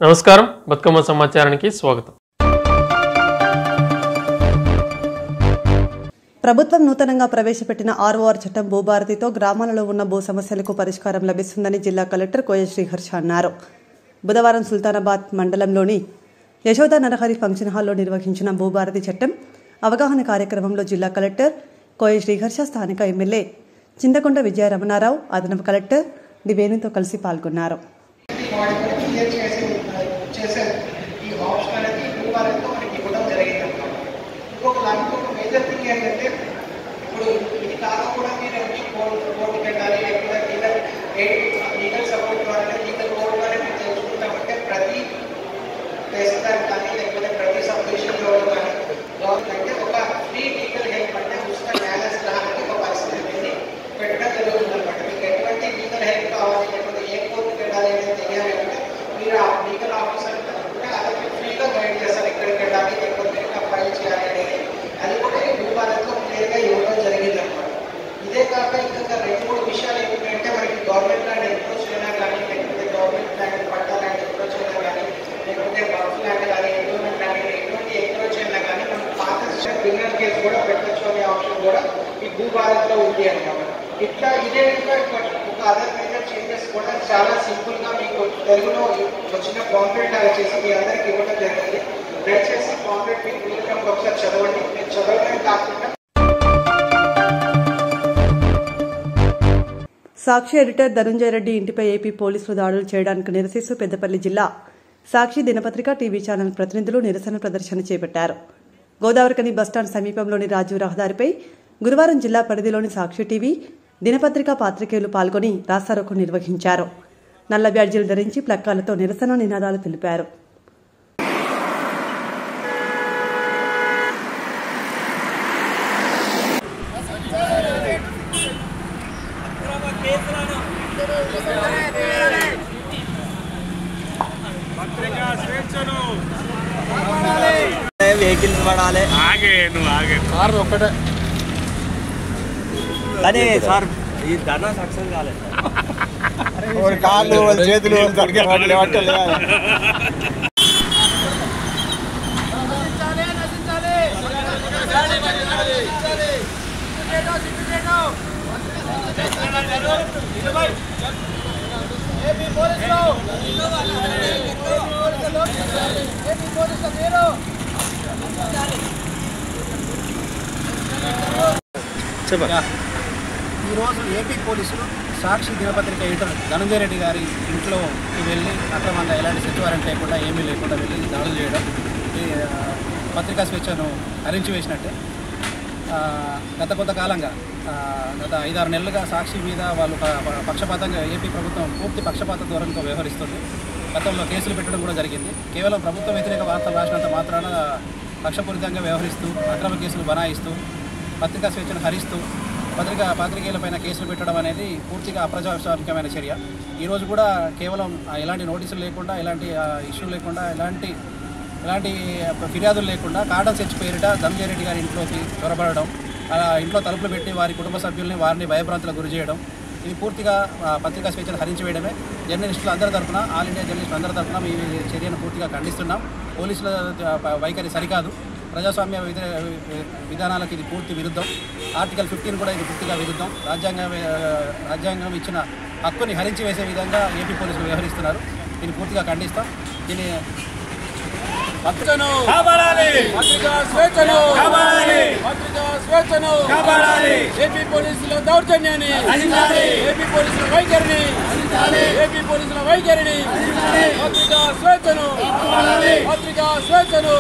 నమస్కారం బతుకమ్మ సమాచారానికి స్వాగతం. ప్రభుత్వం నూతనంగా ప్రవేశపెట్టిన ఆర్ఓఆర్ చట్టం భూభారతితో గ్రామాలలో ఉన్న భూ సమస్యలకు పరిష్కారం లభిస్తుందని జిల్లా కలెక్టర్ కోయ శ్రీహర్ష అన్నారు. బుధవారం సుల్తానాబాద్ మండలంలోని యశోద నరహరి ఫంక్షన్ హాల్లో నిర్వహించిన భూభారతి చట్టం అవగాహన కార్యక్రమంలో జిల్లా కలెక్టర్ కోయ శ్రీహర్ష, స్థానిక ఎమ్మెల్యే చింతకొండ విజయరమణారావు, అదనపు కలెక్టర్ డి వేణుతో కలిసి పాల్గొన్నారు. మేజర్ థింగ్ ఏంటంటే ఇప్పుడు ఇది కాక కూడా మీరు కోర్టు పెట్టాలి, లేకపోతే లీగల్ సపోర్ట్ ద్వారా లీగల్ కోర్టు ద్వారా మీరు తెలుసుకుంటామంటే ప్రతి తహసీల్దార్ కానీ లేకపోతే ప్రతి సబ్ డివిజన్లో కానీ గవర్నమెంట్ ఒక ఫ్రీ లీగల్ హెల్ప్ అంటే ఉచిత న్యాయ సలహానికి ఒక పరిస్థితిని పెట్టడం జరుగుతుందన్నమాట. మీకు ఎటువంటి లీగల్ హెల్ప్ కావాలి, లేకపోతే ఏ కోర్టుకి వెళ్ళాలి అనేది తెలియాలి అంటే మీరు ఆ లీగల్ ఆఫీసర్ కనుకుంటే అతనికి ఫ్రీగా గైడ్ చేస్తారు, ఎక్కడికి వెళ్ళాలి, లేకపోతే ఎక్కడ ఫైల్ చేయాలి అనేది. అది కూడా ఈ భూభారతిలో క్లియర్గా ఇవ్వడం జరిగిందన్నమాట. ఇదే కాక ఇంకా 2-3 విషయాలు ఏమిటంటే మనకి గవర్నమెంట్ ల్యాండ్ అప్రోచ్ అయినా కానీ, లేకపోతే గవర్నమెంట్ ల్యాండ్ పట్టా ల్యాండ్ అప్రోచ్ అయినా కానీ, లేకపోతే బఫ్ ల్యాండ్ కానీ, ఎండోమెంట్ ల్యాండ్ ఎటువంటి అప్రోచ్ అయినా కానీ మనం పాత క్రిమినల్ కేసు కూడా పెట్టచ్చు అనే ఆప్షన్ కూడా ఈ భూభారతిలో ఉంది అన్నమాట. ఇట్లా ఇదే ఒక అదర్ మేజర్ చేంజెస్ కూడా చాలా సింపుల్గా మీకు తెలుగులో వచ్చిన కాంప్లెంట్ చేసి మీ అందరికి ఇవ్వడం జరిగింది. దయచేసి కాంప్లెంట్ మీకు వీలుగా ఒకసారి చదవండి. మీరు చదవడమే కాకుండా సాక్షి ఎడిటర్ ధనుంజయ రెడ్డి ఇంటిపై ఏపీ పోలీసులు దాడులు చేయడానికి నిరసిస్తూ పెద్దపల్లి జిల్లా సాక్షి దినపత్రిక టీవీ ఛానల్ ప్రతినిధులు నిరసన ప్రదర్శన చేపట్టారు. గోదావరికని బస్టాండ్ సమీపంలోని రాజీవ్ రహదారిపై గురువారం జిల్లా పరిధిలోని సాక్షి టీవీ దినపత్రిక పాత్రికేయులు పాల్గొని రాస్తారోకో నిర్వహించారు. నల్ల బ్యాడ్జీలు ధరించి ప్లక్కాలతో నిరసన నినాదాలు తెలిపారు. వెహికల్స్ పడాలి కారు ఒక్కటే కానీ సార్ ఈ ధర్నా సక్సెస్ కాలేదు. కాళ్ళు చేతులు ఈరోజు ఏపీ పోలీసులు సాక్షి దినపత్రిక ఎడిటర్ ధనుంజయ రెడ్డి గారి ఇంట్లోకి వెళ్ళి అక్రమంగా ఎలాంటి సెర్చ్ వారెంట్ లేకుండా ఏమీ లేకుండా వెళ్ళి దాడులు చేయడం ఈ పత్రికా స్వేచ్ఛను హరించి వేసినట్టే. గత కొంతకాలంగా గత 5-6 నెలలుగా సాక్షి మీద వాళ్ళు పక్షపాతంగా ఏపీ ప్రభుత్వం పూర్తి పక్షపాత ధోరణితో వ్యవహరిస్తుంది. గతంలో కేసులు పెట్టడం కూడా జరిగింది. కేవలం ప్రభుత్వ వ్యతిరేక వార్తలు రాసినంత మాత్రాన పక్షపూరితంగా వ్యవహరిస్తూ అక్రమ కేసులు బనాయిస్తూ పత్రికా స్వేచ్ఛను హరిస్తూ పాత్రికేయులపైన కేసులు పెట్టడం అనేది పూర్తిగా అప్రజాస్వామికమైన చర్య. ఈరోజు కూడా కేవలం ఎలాంటి నోటీసులు లేకుండా, ఎలాంటి ఇష్యూ లేకుండా, ఎలాంటి ఫిర్యాదులు లేకుండా కార్డన్ సెర్చ్ పేరిట ధనుంజయ రెడ్డి గారి ఇంట్లోకి చొరబడడం, ఇంట్లో తలుపులు పెట్టి వారి కుటుంబ సభ్యుల్ని వారిని భయభ్రాంతులకు గురి చేయడం, ఇది పూర్తిగా పత్రికా స్వేచ్ఛను హరించి వేయడమే. జర్నలిస్టులు అందరి తరఫున, ఆల్ ఇండియా జర్నలిస్టులు అందరి తరఫున ఈ చర్యను పూర్తిగా ఖండిస్తున్నాం. పోలీసుల వైఖరి సరికాదు. ప్రజాస్వామ్య విధానాలకు ఇది పూర్తి విరుద్ధం. ఆర్టికల్ 15 కూడా ఇది పూర్తిగా విరుద్ధం. రాజ్యాంగం ఇచ్చిన హక్కుని హరించి వేసే విధంగా ఏపీ పోలీసులు వ్యవహరిస్తున్నారు. దీన్ని పూర్తిగా ఖండిస్తాం. దీన్ని ఏపీ పోలీసుల దౌర్జన్యాన్ని, ఏపీ పోలీసుల వైఖరిని, ఏపీ పోలీసుల వైఖరిని, పత్రికా స్వేచ్ఛను, పత్రికా స్వేచ్ఛను.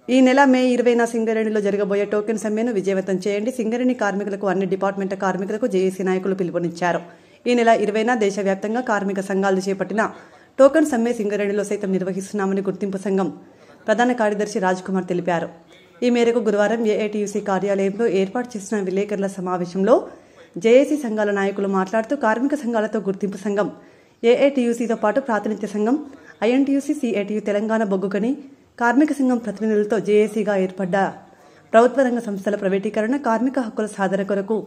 ఈ నెల మే 20న సింగరేణిలో జరగబోయే టోకెన్ సమ్మెను విజయవంతం చేయండి. సింగరేణి కార్మికులకు, అన్ని డిపార్ట్మెంట్ల కార్మికులకు జేఏసీ నాయకులు పిలుపునిచ్చారు. ఈ నెల 20న దేశవ్యాప్తంగా కార్మిక సంఘాలు చేపట్టిన టోకెన్ సమ్మె సింగరేణిలో సైతం నిర్వహిస్తున్నామని గుర్తింపు సంఘం ప్రధాన కార్యదర్శి రాజ్ కుమార్ తెలిపారు. ఈ మేరకు గురువారం ఏఐటీయూసీ కార్యాలయంలో ఏర్పాటు చేసిన విలేకరుల సమావేశంలో జేఏసీ సంఘాల నాయకులు మాట్లాడుతూ కార్మిక సంఘాలతో గుర్తింపు సంఘం, ఏఐటీయూసీతో పాటు ప్రాతినిధ్య సంఘం, ఐఎన్టీయూసీ, సిఐటియు, తెలంగాణ బొగ్గుగని కార్మిక సంఘం ప్రతినిధులతో జేఏసీగా ఏర్పడ్డ ప్రభుత్వ రంగ సంస్థల ప్రైవేటీకరణ, కార్మిక హక్కుల సాధన కొరకు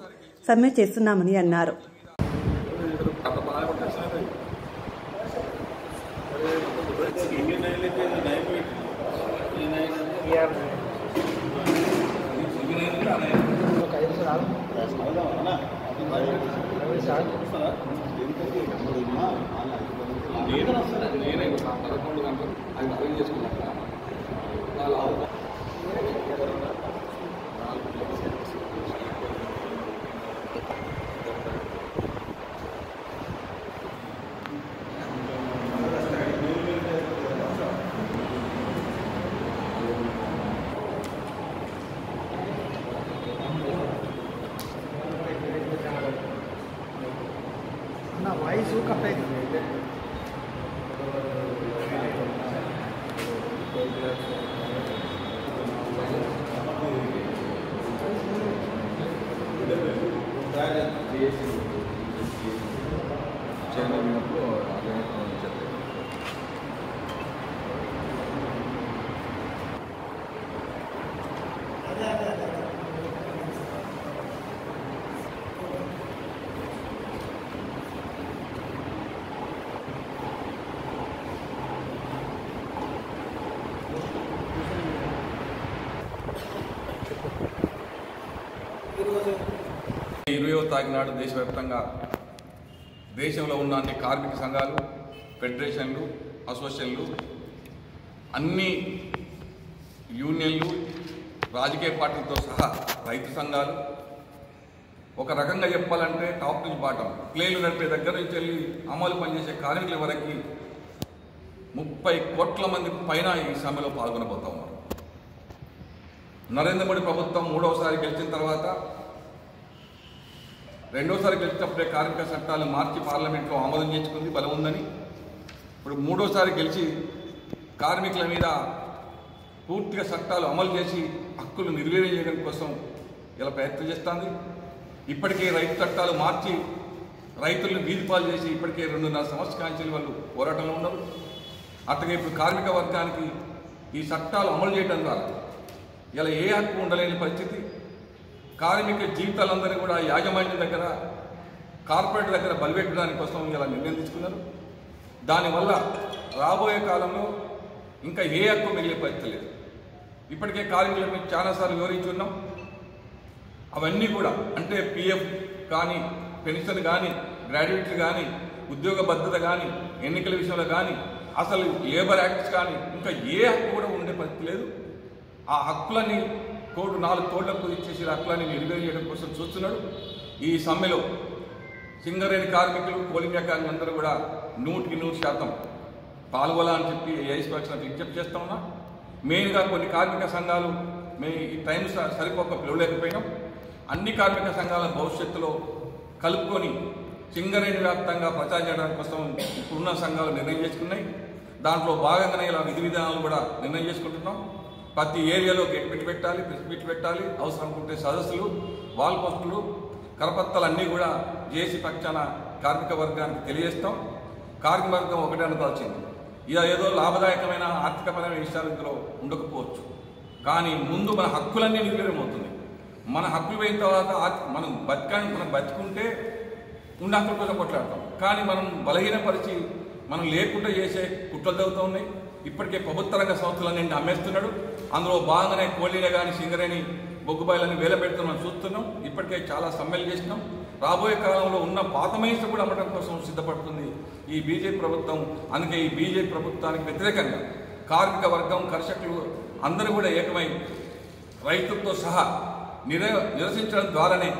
సమ్మె చేస్తున్నామని అన్నారు. వాయిస్ కట్ అయింది. ఇరవయో తారీఖు నాడు దేశవ్యాప్తంగా దేశంలో ఉన్న అన్ని కార్మిక సంఘాలు, ఫెడరేషన్లు, అసోసియేషన్లు, అన్ని యూనియన్లు, రాజకీయ పార్టీలతో సహా రైతు సంఘాలు, ఒక రకంగా చెప్పాలంటే టాప్ నుంచి బాటం ప్లేలు నడిపే దగ్గర నుంచి వెళ్ళి అమలు పనిచేసే కార్మికుల వరకు 30 కోట్ల మంది పైన ఈ సమ్మెలో పాల్గొనబోతా ఉన్నారు. నరేంద్ర మోడీ ప్రభుత్వం మూడవసారి గెలిచిన తర్వాత రెండోసారి గెలిచినప్పుడే కార్మిక చట్టాలు మార్చి పార్లమెంట్లో ఆమోదం చేసుకుంది, బలం ఉందని. ఇప్పుడు మూడోసారి గెలిచి కార్మికుల మీద పూర్తిగా చట్టాలు అమలు చేసి హక్కులు నిర్వీర్యం చేయడం కోసం ఇలా ప్రయత్నం చేస్తుంది. ఇప్పటికే రైతు చట్టాలు మార్చి రైతులను వీధిపాలు చేసి ఇప్పటికే 2.5 సంవత్సరాల కాంచెలు వాళ్ళు పోరాటంలో ఉన్నారు. అట్లాగే ఇప్పుడు కార్మిక వర్గానికి ఈ చట్టాలు అమలు చేయడం ద్వారా ఇలా ఏ హక్కు ఉండలేని పరిస్థితి. కార్మిక జీవితాలందరినీ కూడా యాజమాన్యం దగ్గర, కార్పొరేట్ దగ్గర బలిపెట్టడానికి కోసం ఇలా నిర్ణయం తీసుకున్నారు. దానివల్ల రాబోయే కాలంలో ఇంకా ఏ హక్కు మిగిలే పరిస్థితి లేదు. ఇప్పటికే కార్మికుల మీద చాలాసార్లు వివరించున్నాం. అవన్నీ కూడా అంటే పిఎఫ్ కానీ, పెన్షన్ కానీ, గ్రాడ్యుయేట్లు కానీ, ఉద్యోగ భద్రత కానీ, ఎన్నికల విషయంలో కానీ, అసలు లేబర్ యాక్ట్స్ కానీ ఇంకా ఏ హక్కు కూడా ఉండే పరిస్థితి లేదు. ఆ హక్కులని కోర్టు 4 కోట్లకు ఇచ్చేసి హక్కులని నెరవేర్చడం కోసం చూస్తున్నాడు. ఈ సమ్మెలో సింగరేణి కార్మికులు, కోలింగ కార్మికులందరూ కూడా 100% పాల్గొనాలని చెప్పి ఏఐఎస్ పక్షానికి విజ్ఞప్తి చేస్తా ఉన్నా. మెయిన్గా కొన్ని కార్మిక సంఘాలు మేము ఈ టైం సరిపోక పిలవలేకపోయినాం. అన్ని కార్మిక సంఘాల భవిష్యత్తులో కలుపుకొని సింగరేణి వ్యాప్తంగా ప్రచారం చేయడం కోసం ఇప్పుడున్న సంఘాలు నిర్ణయం చేసుకున్నాయి. దాంట్లో భాగంగానే ఇలా విధి విధానాలు కూడా నిర్ణయం చేసుకుంటున్నాం. ప్రతి ఏరియాలో గెట్ పెట్టి పెట్టాలి, ప్రెస్ మీట్ పెట్టాలి, అవసరం అనుకుంటే సదస్సులు, వాల్ పోస్టులు, కరపత్రాలు అన్నీ కూడా జేఏసీ పక్షాన కార్మిక వర్గానికి తెలియజేస్తాం. కార్మిక వర్గం ఒకటే అనుకోవాల్సింది, ఇలా ఏదో లాభదాయకమైన ఆర్థికపరమైన విషయాలు ఇందులో ఉండకపోవచ్చు, కానీ ముందు మన హక్కులన్నీ నిర్వీర్యమవుతుంది. మన హక్కులు పోయిన తర్వాత మనం బతుకుంటే ఉన్న హక్కుల కోసం కొట్లాడతాం. కానీ మనం బలహీనపరిచి మనం లేకుండా చేసే కుట్రలు జరుగుతూ ఉన్నాయి. ఇప్పటికే ప్రభుత్వ రంగ సంస్థలన్నీ అమ్మేస్తున్నాడు. అందులో భాగంగానే కోలీనే కానీ సింగరేణి బొగ్గుబాయిలని వేల పెడుతున్నాం చూస్తున్నాం. ఇప్పటికే చాలా సమ్మెలు చేసినాం. రాబోయే కాలంలో ఉన్న పాత మైన్స్ కూడా అమ్మడం కోసం సిద్ధపడుతుంది ఈ బీజేపీ ప్రభుత్వం. అందుకే ఈ బీజేపీ ప్రభుత్వానికి వ్యతిరేకంగా కార్మిక వర్గం, కర్షకులు అందరూ కూడా ఏకమై రైతులతో సహా నిరసించడం ద్వారానే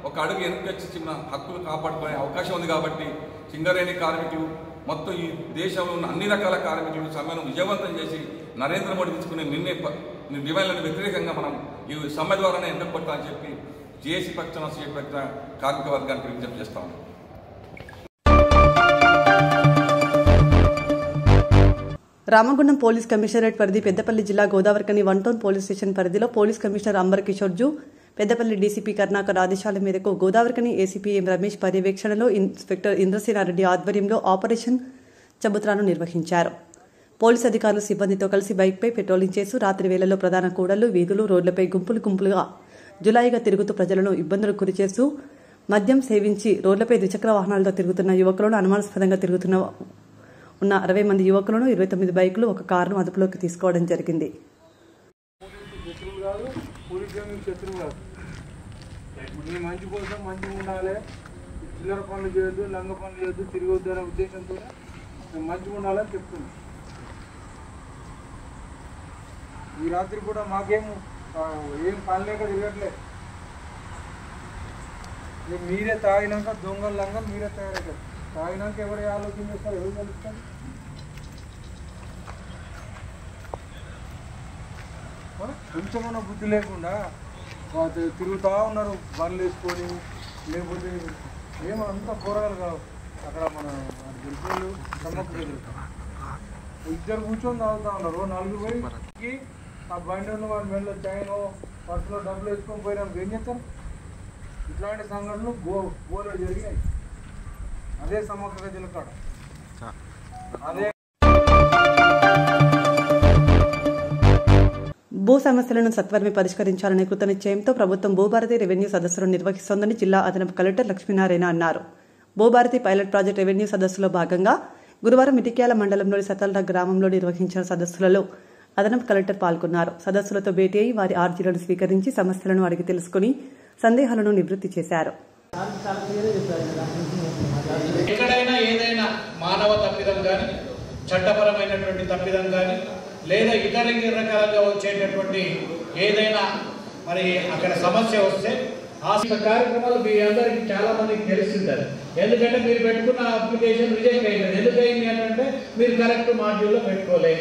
ఒక అడుగు వెనుకొచ్చి చిన్న హక్కులు కాపాడుకునే అవకాశం ఉంది. కాబట్టి సింగరేణి కార్మికులు మొత్తం ఈ దేశంలో ఉన్న అన్ని రకాల కార్మికులు సమ్మెను విజయవంతం చేసి నరేంద్ర మోడీ తీసుకునే డిమాండ్లను వ్యతిరేకంగా మనం ఈ సమ్మె ద్వారానే ఎన్నుకొట్టాలని చెప్పి జేఏసీ పక్షాన కార్మిక వర్గానికి విజ్ఞప్తి చేస్తాము. రామగుండం పోలీస్ కమిషనరేట్ పరిధి పెద్దపల్లి జిల్లా గోదావరికని 1 టౌన్ పోలీస్ స్టేషన్ పరిధిలో పోలీస్ కమిషనర్ అంబర్ కిషోర్ జూ, పెద్దపల్లి డీసీపీ కరుణాకర్ ఆదేశాల మేరకు గోదావరికని ఏసీపీ ఎం రమేష్ పర్యవేక్షణలో ఇన్స్పెక్టర్ ఇంద్రసేనారెడ్డి ఆధ్వర్యంలో ఆపరేషన్ చబుత్రాను నిర్వహించారు. పోలీస్ అధికారులు సిబ్బందితో కలిసి బైక్పై పెట్రోలింగ్ చేస్తూ రాత్రి వేళల్లో ప్రధాన కూడళ్లు, వీధులు, రోడ్లపై గుంపులుగా జులాయిగా తిరుగుతూ ప్రజలను ఇబ్బందులకు గురిచేస్తూ మద్యం సేవించి రోడ్లపై ద్విచక్ర వాహనాలతో తిరుగుతున్న యువకులను, అనుమానాస్పదంగా తిరుగుతున్న 60 మంది యువకులను, 29 బైకులు, 1 కారును అదుపులోకి తీసుకోవడం జరిగింది. మంచి కోసం మంచిగా ఉండాలి. చిల్లర పనులు చేయొద్దు, లంగ పనులు చేయొద్దు, తిరగొద్దు అనే ఉద్దేశంతో మేము మంచిగా ఉండాలని చెప్తున్నాం. ఈ రాత్రి కూడా మాకేం పని లేక తిరగట్లేదు. మీరే తాగినాక దొంగలు లంగా మీరే తయారవుతారు. తాగినాక ఎవరు ఆలోచన చేస్తారు, ఎవరు కలుస్తారు? కొంచెమన్నా బుద్ధి లేకుండా తిరుగుతూ ఉన్నారు బండ్లు వేసుకొని. లేకపోతే ఏమంతా కూరగాయలు కావు అక్కడ మన గిరిజనులు సమ్మక్క తిరుగుతారు. ఇద్దరు కూర్చొని తాగుతూ ఉన్నారు. నలుగురు పోయి ఆ బండి ఉన్న వాళ్ళ మెడలో చైనో పర్సులో డబ్బులు వేసుకొని పోయినాం. ఏం చేస్తారు? ఇట్లాంటి సంఘటనలు గోలో జరిగినాయి. అదే సమ్మక్క గజల కాడ అదే. భూ సమస్యలను సత్వరమే పరిష్కరించాలనే కృతనిశ్చయంతో ప్రభుత్వం భూభారతి రెవెన్యూ సదస్సులను నిర్వహిస్తోందని జిల్లా అదనపు కలెక్టర్ లక్ష్మీనారాయణ అన్నారు. భూభారతి పైలట్ ప్రాజెక్ట్ రెవెన్యూ సదస్సులో భాగంగా గురువారం ఇటిక్యాల మండలంలోని సతల్రా గ్రామంలో నిర్వహించిన సదస్సులలో అదనపు కలెక్టర్ పాల్గొన్నారు. సదస్సులతో భేటీ అయి వారి ఆర్జీలను స్వీకరించి సమస్యలను అడిగి తెలుసుకుని సందేహాలను నివృత్తి చేశారు. ఎక్కడైనా ఏదైనా మానవ తప్పిదం కానీ, చట్టపరమైనటువంటి తప్పిదం కానీ, లేదా ఇతర రకాలుగా వచ్చేటటువంటి ఏదైనా మరి అక్కడ సమస్య వస్తే ఆ కార్యక్రమాలు మీ అందరికీ చాలా మందికి తెలిసింది. ఎందుకంటే మీరు పెట్టుకున్న అప్లికేషన్ రిజెక్ట్ అయింది. ఎందుకైంది అంటే మీరు కరెక్ట్ మాడ్యూల్లో పెట్టుకోలే,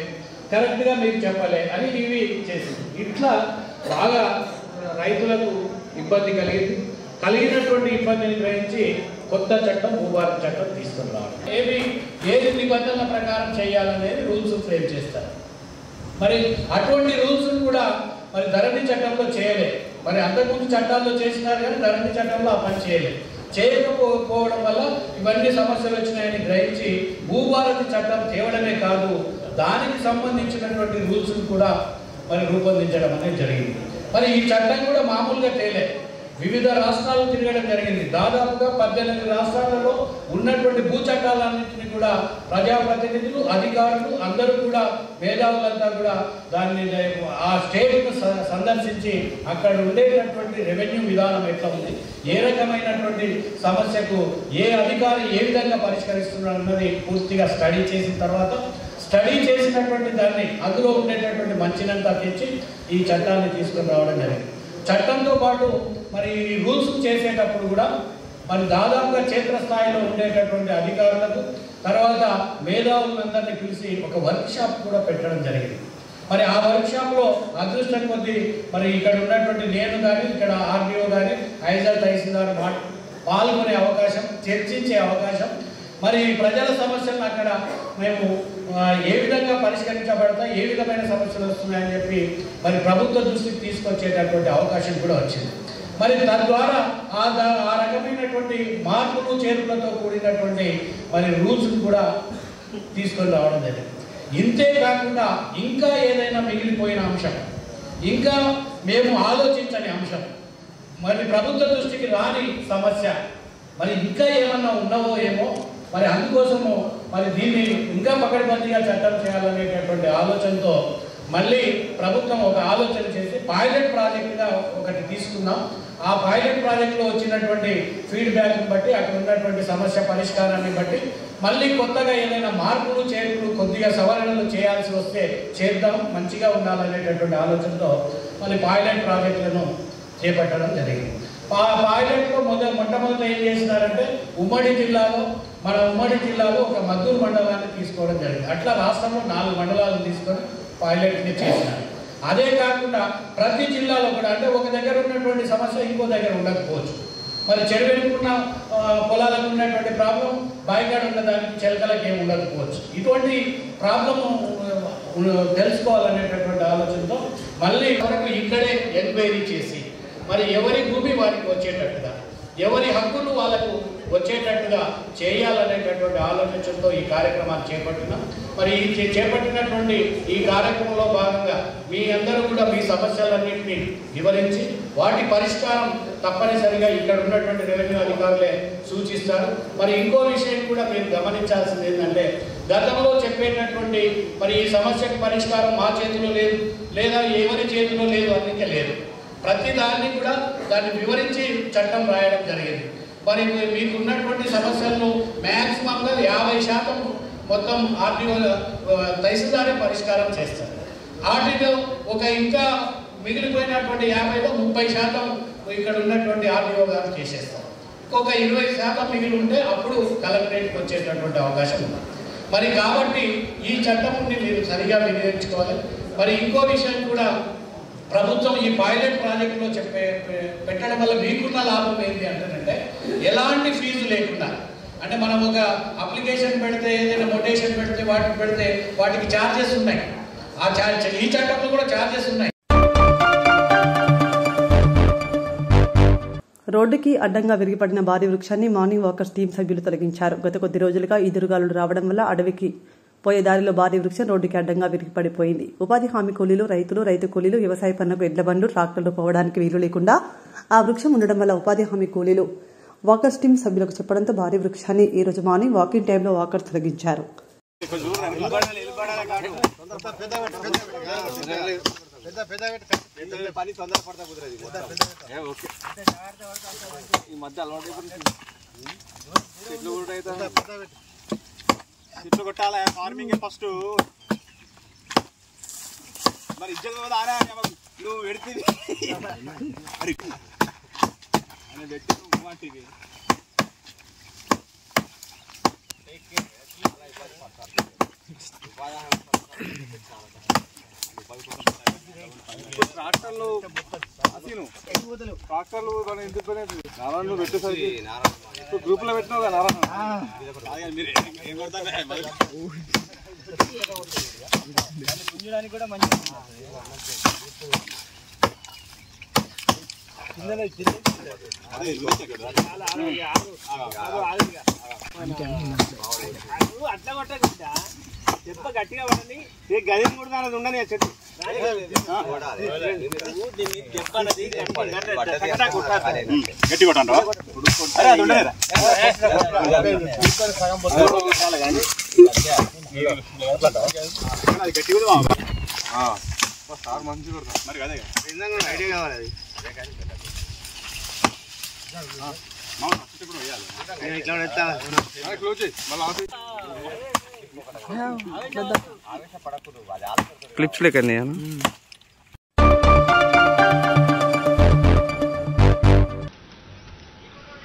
కరెక్ట్గా మీరు చెప్పలే అని ఇవి చేసింది. ఇట్లా బాగా రైతులకు ఇబ్బంది కలిగినటువంటి ఇబ్బందిని గ్రహించి కొత్త చట్టం భూభారతి చట్టం తీసుకున్నారు. ఏది నిబంధనల ప్రకారం చేయాలనేది రూల్స్ ఫ్రేమ్ చేస్తారు. మరి అటువంటి రూల్స్ కూడా మరి ధరణి చట్టంలో చేయలేదు. మరి అంతకుముందు చట్టాల్లో చేసినారు కానీ ధరణి చట్టంలో ఆ పని చేయలేదు. చేయకపోవడం వల్ల ఇవన్నీ సమస్యలు వచ్చినాయని గ్రహించి భూభారతి చట్టం తేవడమే కాదు, దానికి సంబంధించినటువంటి రూల్స్ కూడా మరి రూపొందించడం అనేది జరిగింది. మరి ఈ చట్టం కూడా మామూలుగా తేలే, వివిధ రాష్ట్రాలు తిరగడం జరిగింది. దాదాపుగా 18 రాష్ట్రాలలో ఉన్నటువంటి భూ చట్టాలన్నింటినీ కూడా ప్రజాప్రతినిధులు, అధికారులు అందరూ కూడా, మేధావులంతా కూడా దాన్ని ఆ స్టేట్ను సందర్శించి అక్కడ ఉండేటటువంటి రెవెన్యూ విధానం ఎట్లా ఉంది, ఏ రకమైనటువంటి సమస్యకు ఏ అధికారి ఏ విధంగా పరిష్కరిస్తున్నారు అన్నది పూర్తిగా స్టడీ చేసిన తర్వాత, స్టడీ చేసినటువంటి దాన్ని అందులో ఉండేటటువంటి మంచినంతా తెచ్చి ఈ చట్టాన్ని తీసుకొని రావడం జరిగింది. చట్టంతో పాటు మరి రూల్స్ చేసేటప్పుడు కూడా మరి దాదాపుగా క్షేత్రస్థాయిలో ఉండేటటువంటి అధికారులకు, తర్వాత మేధావులందరినీ పిలిచి ఒక వర్క్షాప్ కూడా పెట్టడం జరిగింది. మరి ఆ వర్క్షాప్లో అదృష్టం కొద్దీ మరి ఇక్కడ ఉన్నటువంటి నేను కానీ, ఇక్కడ ఆర్డీఓ కానీ, ఐజాల్ తహసీల్దార్ పాల్గొనే అవకాశం, చర్చించే అవకాశం, మరి ప్రజల సమస్యలను అక్కడ మేము ఏ విధంగా పరిష్కరించబడతాయి, ఏ విధమైన సమస్యలు వస్తున్నాయని చెప్పి మరి ప్రభుత్వ దృష్టికి తీసుకొచ్చేటటువంటి అవకాశం కూడా వచ్చింది. మరి తద్వారా ఆ రకమైనటువంటి మార్పులు చేర్పులతో కూడినటువంటి మరి రూల్స్ కూడా తీసుకొని రావడం జరిగింది. ఇంతే కాకుండా ఇంకా ఏదైనా మిగిలిపోయిన అంశం, ఇంకా మేము ఆలోచించని అంశం, మరి ప్రభుత్వ దృష్టికి రాని సమస్య, మరి ఇంకా ఏమన్నా ఉన్నావో ఏమో, మరి అందుకోసము మరి దీన్ని ఇంకా పకడ్బందీగా చట్టం చేయాలనేటటువంటి ఆలోచనతో మళ్ళీ ప్రభుత్వం ఒక ఆలోచన చేసి పైలట్ ప్రాజెక్టుగా ఒకటి తీసుకున్నాం. ఆ పైలట్ ప్రాజెక్టులో వచ్చినటువంటి ఫీడ్బ్యాక్ని బట్టి, అక్కడ ఉన్నటువంటి సమస్య పరిష్కారాన్ని బట్టి మళ్ళీ కొత్తగా ఏదైనా మార్పులు చేర్పులు కొద్దిగా సవరణలు చేయాల్సి వస్తే చేద్దాం, మంచిగా ఉండాలనేటటువంటి ఆలోచనతో మళ్ళీ పైలట్ ప్రాజెక్టులను చేపట్టడం జరిగింది. ఆ పైలట్లో మొట్టమొదట ఏం చేసినారంటే ఉమ్మడి జిల్లాలో ఒక మద్దూరు మండలాన్ని తీసుకోవడం జరిగింది. అట్లా రాష్ట్రంలో 4 మండలాలను తీసుకొని పైలట్ని చేసినారు. అదే కాకుండా ప్రతి జిల్లాలో కూడా, అంటే ఒక దగ్గర ఉన్నటువంటి సమస్య ఇంకో దగ్గర ఉండకపోవచ్చు. మరి చెరువెనుకున్న పొలాలకు ఉన్నటువంటి ప్రాబ్లం బాయికాడ ఉన్న దానికి చెలకలకి ఏమి ఉండకపోవచ్చు. ఇటువంటి ప్రాబ్లం తెలుసుకోవాలనేటటువంటి ఆలోచనతో మళ్ళీ వరకు ఇక్కడే ఎంక్వైరీ చేసి మరి ఎవరి భూమి వారికి వచ్చేటట్టుగా, ఎవరి హక్కులు వాళ్ళకు వచ్చేటట్టుగా చేయాలనేటటువంటి ఆలోచనతో ఈ కార్యక్రమాన్ని చేపట్టినాం. మరి ఈ చేపట్టినటువంటి ఈ కార్యక్రమంలో భాగంగా మీ అందరూ కూడా మీ సమస్యలన్నింటినీ వివరించి వాటి పరిష్కారం తప్పనిసరిగా ఇక్కడ ఉన్నటువంటి రెవెన్యూ అధికారులే సూచిస్తారు. మరి ఇంకో విషయం కూడా మీరు గమనించాల్సింది ఏంటంటే, గతంలో చెప్పేటటువంటి మరి ఈ సమస్యకు పరిష్కారం మా చేతిలో లేదు, లేదా ఎవరి చేతిలో లేదు అందుకే లేదు. ప్రతి దాన్ని కూడా దాన్ని వివరించి చట్టం రాయడం జరిగింది. మరి మీకు ఉన్నటువంటి సమస్యలను మ్యాక్సిమంగా 50% మొత్తం ఆర్టీఓ తహసీల్దారే పరిష్కారం చేస్తారు. వాటిలో ఒక ఇంకా మిగిలిపోయినటువంటి 50లో 30% ఇక్కడ ఉన్నటువంటి ఆర్టీఓ గారు చేసేస్తారు. ఇంకొక 20% మిగిలి ఉంటే అప్పుడు కలెక్టరేట్కి వచ్చేటటువంటి అవకాశం ఉంది. మరి కాబట్టి ఈ చట్టంని మీరు సరిగా వినియోగించుకోవాలి. మరి ఇంకో విషయం కూడా, ప్రభుత్వం ఈ పైలట్ ప్రాజెక్టులో పెట్టడం వల్ల మీకున్న లాభం ఏంటి అంటేనంటే ఎలాంటి ఫీజు లేకుండా, అంటే మనం ఒక అప్లికేషన్ పెడితే ఏదైనా మొటేషన్ పెడితే వాటికి ఛార్జెస్ ఉన్నాయి. ఆ ఈ చట్టంలో కూడా ఛార్జెస్ ఉన్నాయి. రోడ్డుకి అడ్డంగా విరిగిపడిన భారీ వృక్షాన్ని మార్నింగ్ వాకర్స్ టీం సభ్యులు తొలగించారు. గత కొద్ది రోజులుగా ఈదురుగాలులు రావడం వల్ల అడవికి పోయే దారిలో భారీ వృక్షం రోడ్డుకి అడ్డంగా విరిగిపడిపోయింది. ఉపాధి హామీ కూలీలు, రైతు కూలీలు, వ్యవసాయ పనులకు ఎడ్ల బండ్లు, ట్రాక్టర్లు పోవడానికి వీలు లేకుండా ఆ వృక్షం ఉండడం వల్ల ఉపాధి హామీ కూలీలు వాకర్స్ టీం సభ్యులకు చెప్పడంతో భారీ వృక్షాన్ని ఈ రోజు మార్నింగ్ వాకింగ్ టైంలో వాకర్స్ తొలగించారు. చెట్లు కొట్టాలి ఫార్మింగ్ ఫస్ట్. మరి ఇజ్జత్ నువ్వు పెడితే ట్రాక్టర్లు మనం ఎందుకు నారాయణ పెట్టేసరికి గ్రూప్ లో పెట్టినావు కదా నారాయణ కూడా మంచి అట్లా కొట్టకుండా చెప్ప గట్టిగా పడండి. గది కూడా ఉండని చెట్టు గట్టి కొట్టండి. గట్టి కూడా సార్ మంచి కొడతాం మరి అదే ఐడియా కావాలి. అది क्लिप्स ले करने हैं ना.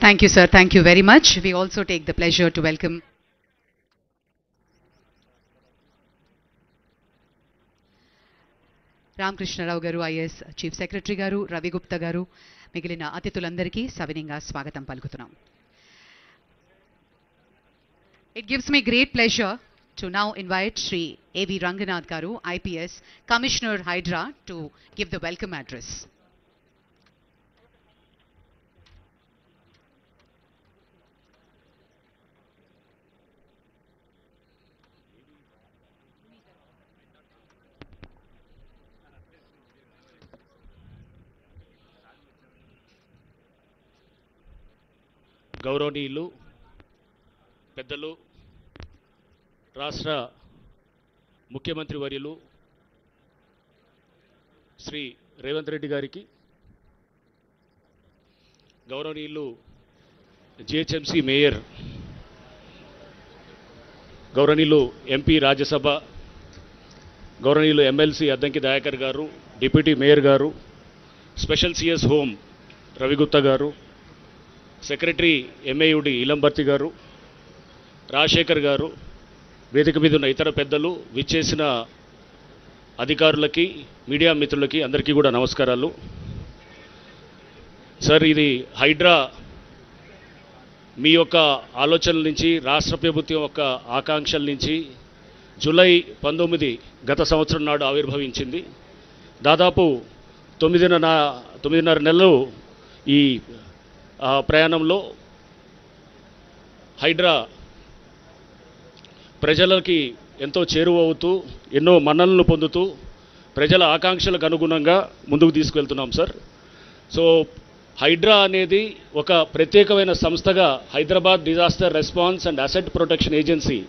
Thank you, sir. Thank you very much. We also take the pleasure to welcome Ramakrishna Rao గారు, ఐఏఎస్ చీఫ్ సెక్రటరీ గారు, రవి గుప్తా గారు, మిగిలిన అతిథులందరికీ సవినయంగా స్వాగతం పలుకుతున్నాం. It gives me great pleasure to now invite Shri A.V. Ranganath Garu, IPS, Commissioner Hydra, to give the welcome address. గౌరవనీయులు పెద్దలు, రాష్ట్ర ముఖ్యమంత్రి వర్యులు శ్రీ రేవంత్ రెడ్డి గారికి, గౌరవనీయులు జిహెచ్ఎంసీ మేయర్, గౌరవనీయులు ఎంపీ రాజ్యసభ, గౌరవనీయులు ఎమ్మెల్సీ అద్దంకి దయాకర్ గారు, డిప్యూటీ మేయర్ గారు, స్పెషల్ సిఎస్ హోమ్ రవిగుప్తా గారు, సెక్రటరీ ఎంఏయుడి ఇలంబర్తి గారు, రాజశేఖర్ గారు, వేదిక మీద ఉన్న ఇతర పెద్దలు, విచ్చేసిన అధికారులకి, మీడియా మిత్రులకి అందరికీ కూడా నమస్కారాలు. సార్, ఇది హైడ్రా మీ యొక్క ఆలోచనల నుంచి, రాష్ట్ర ప్రభుత్వం యొక్క ఆకాంక్షల నుంచి జూలై 19 గత సంవత్సరం నాడు ఆవిర్భవించింది. దాదాపు 9.5 నెలలు ఈ ప్రయాణంలో హైడ్రా ప్రజలకి ఎంతో చేరువవుతూ, ఎన్నో మన్ననలు పొందుతూ, ప్రజల ఆకాంక్షలకు అనుగుణంగా ముందుకు తీసుకువెళ్తున్నాం సార్. సో హైడ్రా అనేది ఒక ప్రత్యేకమైన సంస్థగా Hyderabad disaster response and asset protection agency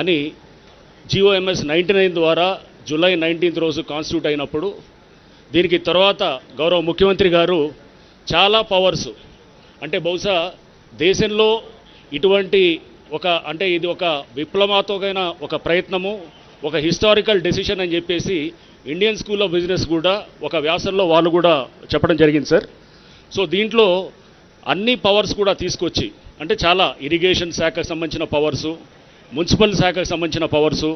అని GOMS 99 ద్వారా జూలై 19 రోజు కాన్స్టిట్యూట్ అయినప్పుడు, దీనికి తర్వాత గౌరవ ముఖ్యమంత్రి గారు చాలా పవర్స్, అంటే బహుశా దేశంలో ఇటువంటి అంటే ఇది ఒక విప్లవాత్మకమైన ఒక ప్రయత్నము, ఒక హిస్టారికల్ డెసిషన్ అని చెప్పేసి ఇండియన్ స్కూల్ ఆఫ్ బిజినెస్ కూడా ఒక వ్యాసంలో వాళ్ళు కూడా చెప్పడం జరిగింది సార్. సో దీంట్లో అన్ని పవర్స్ కూడా తీసుకొచ్చి, అంటే చాలా ఇరిగేషన్ శాఖకు సంబంధించిన పవర్సు, మున్సిపల్ శాఖకు సంబంధించిన పవర్సు,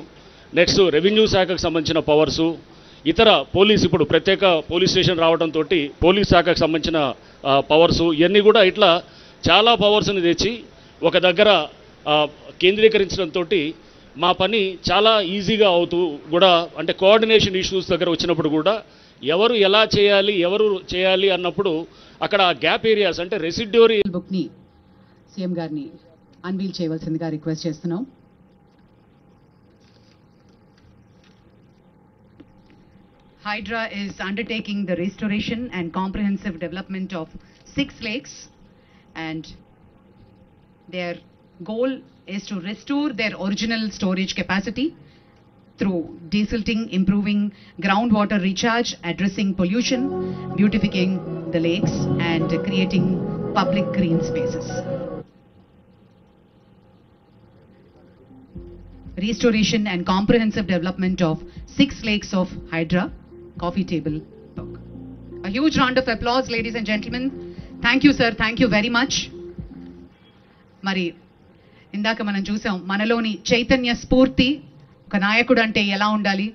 నెక్స్ట్ రెవెన్యూ శాఖకు సంబంధించిన పవర్సు, ఇతర ఇప్పుడు ప్రత్యేక పోలీస్ స్టేషన్ రావడంతో పోలీస్ శాఖకు సంబంధించిన పవర్సు, ఇవన్నీ కూడా ఇట్లా చాలా పవర్స్ని తెచ్చి ఒక దగ్గర కేంద్రీకరించడంతో మా పని చాలా ఈజీగా అవుతూ కూడా, అంటే కోఆర్డినేషన్ ఇష్యూస్ దగ్గర వచ్చినప్పుడు కూడా ఎవరు ఎలా చేయాలి అన్నప్పుడు అక్కడ గ్యాప్ ఏరియాస్ అంటే రెసిడ్యూరీ బుక్ని సీఎం గారిని అన్వీల్ చేయవలసిందిగా రిక్వెస్ట్ చేస్తున్నాం. Hydra is undertaking the restoration and comprehensive development of 6 lakes, and their goal is to restore their original storage capacity through desilting, improving groundwater recharge, addressing pollution, beautifying the lakes, and creating public green spaces. Restoration and comprehensive development of 6 lakes of Hydra. Coffee table talk. A huge round of applause, ladies and gentlemen. Thank you, sir. Thank you very much. మరి ఇందాక మనం చూసాం మనలోని చైతన్య స్ఫూర్తి, ఒక నాయకుడు అంటే ఎలా ఉండాలి,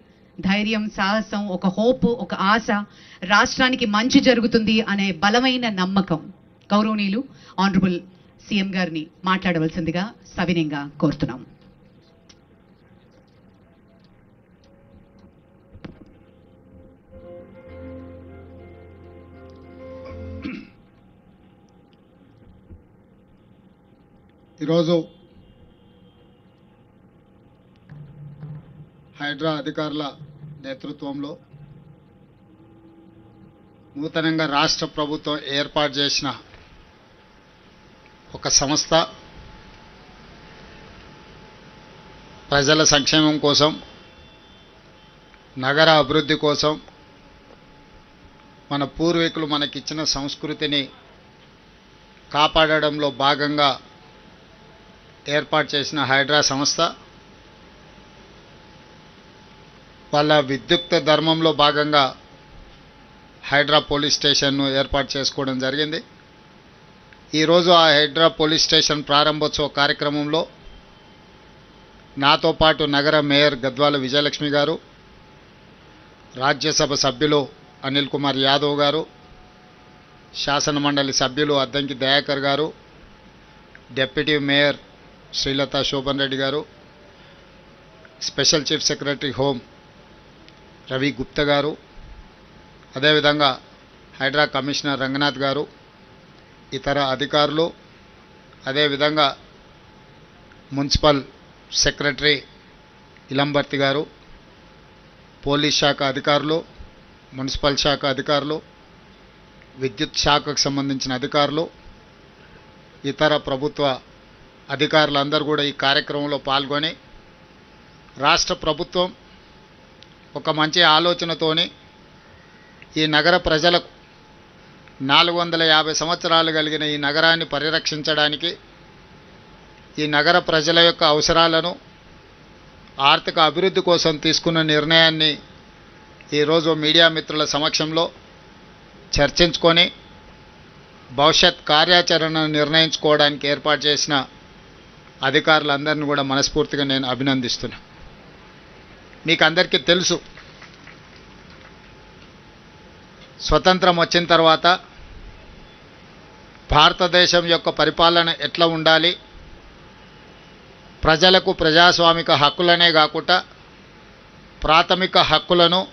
ధైర్యం, సాహసం, ఒక హోప్, ఒక ఆశ, రాష్ట్రానికి మంచి జరుగుతుంది అనే బలమైన నమ్మకం. గౌరవనీయులు ఆనరబుల్ సీఎం గారిని మాట్లాడవలసిందిగా సవినయంగా కోరుతున్నాం. ఈరోజు హైడ్రా అధికారుల నేతృత్వంలో నూతనంగా రాష్ట్ర ప్రభుత్వం ఏర్పాటు చేసిన ఒక సంస్థ ప్రజల సంక్షేమం కోసం, నగర అభివృద్ధి కోసం, మన పూర్వీకులు మనకిచ్చిన సంస్కృతిని కాపాడడంలో భాగంగా ఏర్పాటు చేసిన హైడ్రా సంస్థ వాళ్ళ విద్యుక్త ధర్మంలో భాగంగా హైడ్రా పోలీస్ స్టేషన్ను ఏర్పాటు చేసుకోవడం జరిగింది. ఈరోజు ఆ హైడ్రా పోలీస్ స్టేషన్ ప్రారంభోత్సవ కార్యక్రమంలో నాతో పాటు నగర మేయర్ గద్వాల విజయలక్ష్మి గారు, రాజ్యసభ సభ్యులు అనిల్ కుమార్ యాదవ్ గారు, శాసనమండలి సభ్యులు అద్దంకి దయాకర్ గారు, డిప్యూటీ మేయర్ శ్రీలత శోభన్ రెడ్డి గారు, special chief secretary home Ravi Gupta గారు, అదేవిధంగా హైడ్రా కమిషనర్ రంగనాథ్ గారు, ఇతర అధికారులు, అదేవిధంగా మున్సిపల్ సెక్రటరీ ఇలంబర్తి గారు, పోలీస్ శాఖ అధికారులు, మున్సిపల్ శాఖ అధికారులు, విద్యుత్ శాఖకు సంబంధించిన అధికారులు, ఇతర ప్రభుత్వ అధికారులందరూ కూడా ఈ కార్యక్రమంలో పాల్గొని రాష్ట్ర ప్రభుత్వం ఒక మంచి ఆలోచనతోని ఈ నగర ప్రజలకు 450 సంవత్సరాలు కలిగిన ఈ నగరాన్ని పరిరక్షించడానికి, ఈ నగర ప్రజల యొక్క అవసరాలను, ఆర్థిక అభివృద్ధి కోసం తీసుకున్న నిర్ణయాన్ని ఈరోజు మీడియా మిత్రుల సమక్షంలో చర్చించుకొని భవిష్యత్ కార్యాచరణను నిర్ణయించుకోవడానికి ఏర్పాటు చేసిన అధికారులందరినీ కూడా మనస్ఫూర్తిగా నేను అభినందిస్తున్నా. మీకు అందరికీ తెలుసు, స్వతంత్రం వచ్చిన తర్వాత భారతదేశం యొక్క పరిపాలన ఎట్లా ఉండాలి, ప్రజలకు ప్రజాస్వామిక హక్కులనే కాకుండా ప్రాథమిక హక్కులను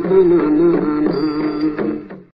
na na na